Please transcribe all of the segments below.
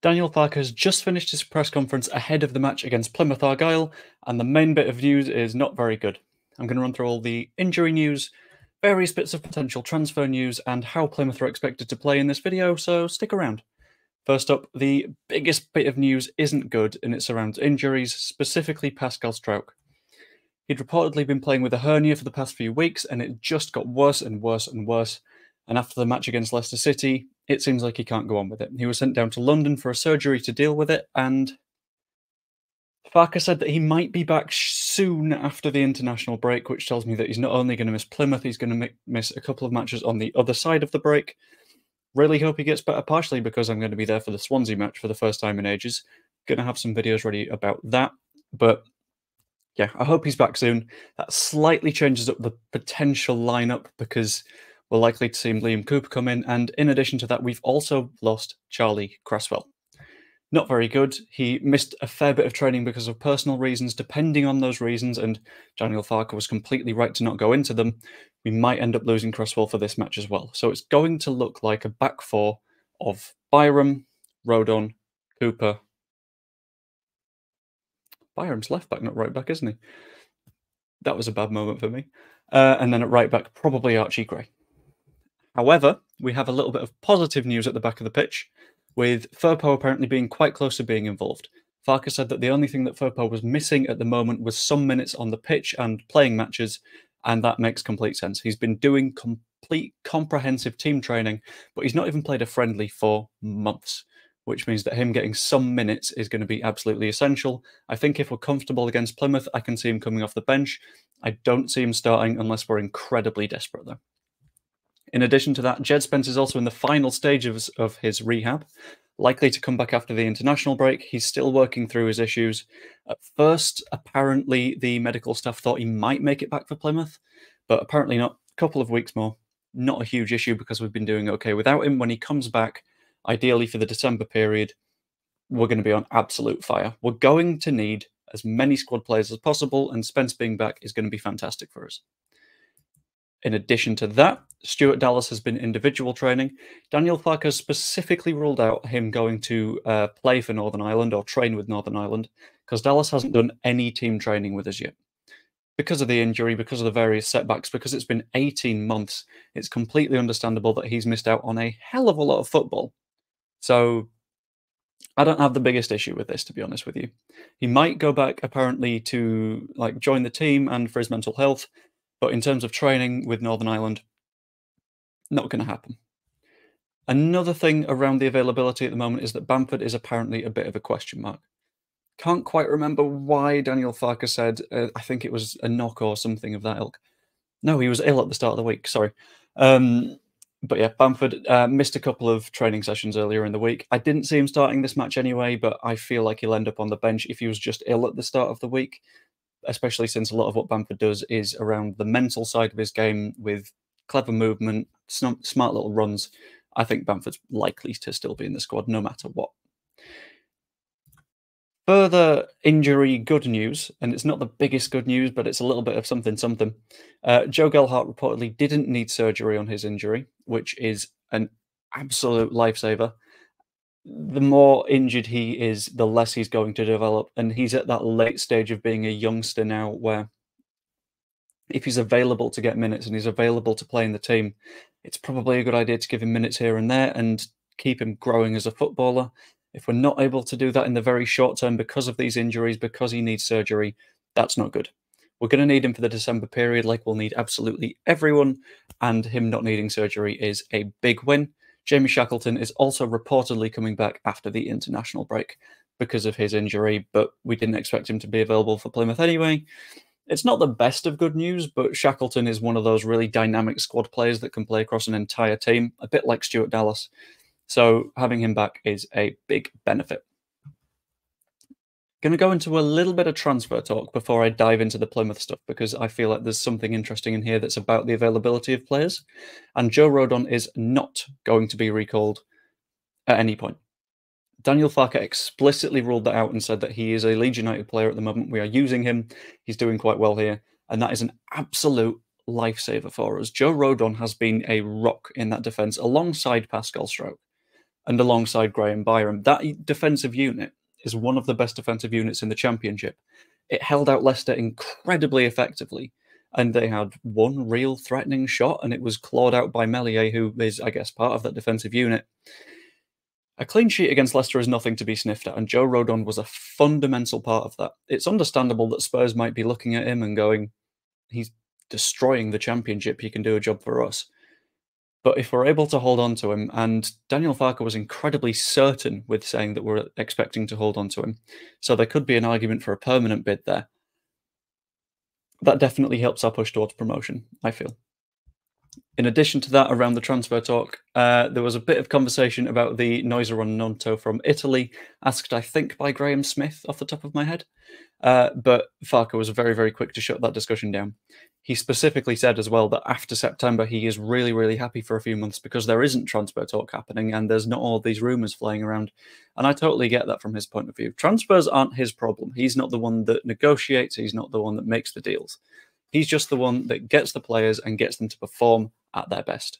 Daniel Farke has just finished his press conference ahead of the match against Plymouth Argyle, and the main bit of news is not very good. I'm going to run through all the injury news, various bits of potential transfer news, and how Plymouth are expected to play in this video, so stick around. First up, the biggest bit of news isn't good, and it surrounds injuries, specifically Pascal Struijk. He'd reportedly been playing with a hernia for the past few weeks, and it just got worse and worse and worse. And after the match against Leicester City, it seems like he can't go on with it. He was sent down to London for a surgery to deal with it, and Farke said that he might be back soon after the international break, which tells me that he's not only going to miss Plymouth, he's going to miss a couple of matches on the other side of the break. Really hope he gets better, partially because I'm going to be there for the Swansea match for the first time in ages. Going to have some videos ready about that, but yeah, I hope he's back soon. That slightly changes up the potential lineup because we're likely to see Liam Cooper come in addition to that, we've also lost Charlie Cresswell. Not very good. He missed a fair bit of training because of personal reasons. Depending on those reasons, and Daniel Farke was completely right to not go into them, we might end up losing Cresswell for this match as well. So it's going to look like a back four of Byram, Rodon, Cooper. Byram's left back, not right back, isn't he? That was a bad moment for me. And then at right back, probably Archie Gray. However, we have a little bit of positive news at the back of the pitch, with Firpo apparently being quite close to being involved. Farke said that the only thing that Firpo was missing at the moment was some minutes on the pitch and playing matches, and that makes complete sense. He's been doing complete comprehensive team training, but he's not even played a friendly for months, which means that him getting some minutes is going to be absolutely essential. I think if we're comfortable against Plymouth, I can see him coming off the bench. I don't see him starting unless we're incredibly desperate, though. In addition to that, Jed Spence is also in the final stages of his rehab, likely to come back after the international break. He's still working through his issues. At first, apparently, the medical staff thought he might make it back for Plymouth, but apparently not. A couple of weeks more. Not a huge issue because we've been doing okay without him. When he comes back, ideally for the December period, we're going to be on absolute fire. We're going to need as many squad players as possible, and Spence being back is going to be fantastic for us. In addition to that, Stuart Dallas has been individual training. Daniel Farke has specifically ruled out him going to play for Northern Ireland or train with Northern Ireland because Dallas hasn't done any team training with us yet. Because of the injury, because of the various setbacks, because it's been 18 months, it's completely understandable that he's missed out on a hell of a lot of football. So I don't have the biggest issue with this, to be honest with you. He might go back, apparently, to join the team and for his mental health, but in terms of training with Northern Ireland, not going to happen. Another thing around the availability at the moment is that Bamford is apparently a bit of a question mark. Can't quite remember why Daniel Farke said, I think it was a knock or something of that ilk. No, he was ill at the start of the week, sorry. But yeah, Bamford missed a couple of training sessions earlier in the week. I didn't see him starting this match anyway, but I feel like he'll end up on the bench if he was just ill at the start of the week, especially since a lot of what Bamford does is around the mental side of his game with clever movement, smart little runs. I think Bamford's likely to still be in the squad no matter what. Further injury good news, and it's not the biggest good news, but it's a little bit of something. Joe Gelhardt reportedly didn't need surgery on his injury, which is an absolute lifesaver. The more injured he is, the less he's going to develop, and he's at that late stage of being a youngster now where if he's available to get minutes and he's available to play in the team, it's probably a good idea to give him minutes here and there and keep him growing as a footballer. If we're not able to do that in the very short term because of these injuries, because he needs surgery, that's not good. We're going to need him for the December period, like we'll need absolutely everyone, and him not needing surgery is a big win. Jamie Shackleton is also reportedly coming back after the international break because of his injury, but we didn't expect him to be available for Plymouth anyway. It's not the best of good news, but Shackleton is one of those really dynamic squad players that can play across an entire team, a bit like Stuart Dallas. So having him back is a big benefit. Going to go into a little bit of transfer talk before I dive into the Plymouth stuff, because I feel like there's something interesting in here that's about the availability of players. And Joe Rodon is not going to be recalled at any point. Daniel Farke explicitly ruled that out and said that he is a Leeds United player at the moment. We are using him. He's doing quite well here. And that is an absolute lifesaver for us. Joe Rodon has been a rock in that defence alongside Pascal Struijk. and alongside Graham Byram. That defensive unit is one of the best defensive units in the Championship. It held out Leicester incredibly effectively, and they had one real threatening shot, and it was clawed out by Meslier, who is, I guess, part of that defensive unit. A clean sheet against Leicester is nothing to be sniffed at, and Joe Rodon was a fundamental part of that. It's understandable that Spurs might be looking at him and going, he's destroying the Championship, he can do a job for us. But if we're able to hold on to him, and Daniel Farke was incredibly certain with saying that we're expecting to hold on to him, so there could be an argument for a permanent bid there. That definitely helps our push towards promotion, I feel. In addition to that, around the transfer talk, there was a bit of conversation about the Noiser on Nonto from Italy, asked, I think, by Graham Smith off the top of my head. But Farke was very, very quick to shut that discussion down. He specifically said as well that after September, he is really, really happy for a few months because there isn't transfer talk happening and there's not all these rumours flying around. And I totally get that from his point of view. Transfers aren't his problem. He's not the one that negotiates. He's not the one that makes the deals. He's just the one that gets the players and gets them to perform at their best.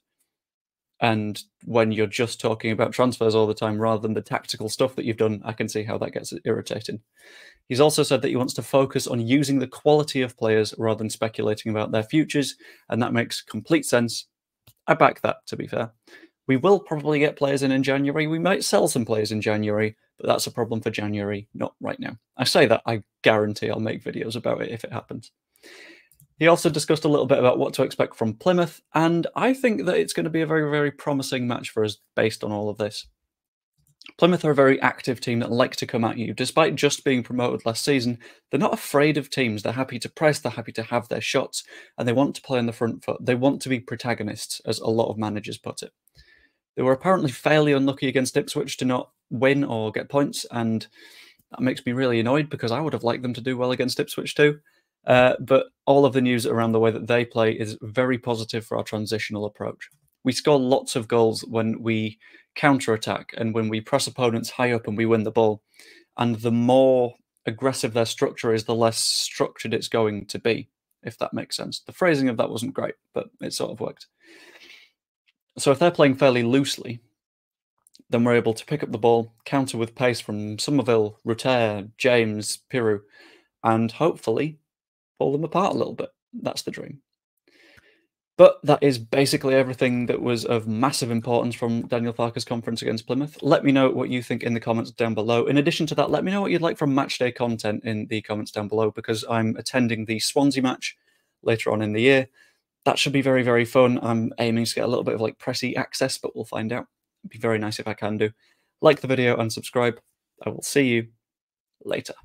And when you're just talking about transfers all the time rather than the tactical stuff that you've done, I can see how that gets irritating. He's also said that he wants to focus on using the quality of players rather than speculating about their futures, and that makes complete sense. I back that, to be fair. We will probably get players in January. We might sell some players in January, but that's a problem for January, not right now. I say that, I guarantee I'll make videos about it if it happens. He also discussed a little bit about what to expect from Plymouth, and I think that it's going to be a very, very promising match for us based on all of this. Plymouth are a very active team that like to come at you. Despite just being promoted last season, they're not afraid of teams. They're happy to press, they're happy to have their shots, and they want to play on the front foot. They want to be protagonists, as a lot of managers put it. They were apparently fairly unlucky against Ipswich to not win or get points, and that makes me really annoyed because I would have liked them to do well against Ipswich too. But all of the news around the way that they play is very positive for our transitional approach. We score lots of goals when we counter-attack and when we press opponents high up and we win the ball. And the more aggressive their structure is, the less structured it's going to be, if that makes sense. The phrasing of that wasn't great, but it sort of worked. So if they're playing fairly loosely, then we're able to pick up the ball, counter with pace from Somerville, Rutter, James, Piru, and hopefully pull them apart a little bit. That's the dream. But that is basically everything that was of massive importance from Daniel Farke's conference against Plymouth. Let me know what you think in the comments down below. In addition to that, let me know what you'd like from matchday content in the comments down below, because I'm attending the Swansea match later on in the year. That should be very, very fun. I'm aiming to get a little bit of like pressy access, but we'll find out. It'd be very nice if I can do. Like the video and subscribe. I will see you later.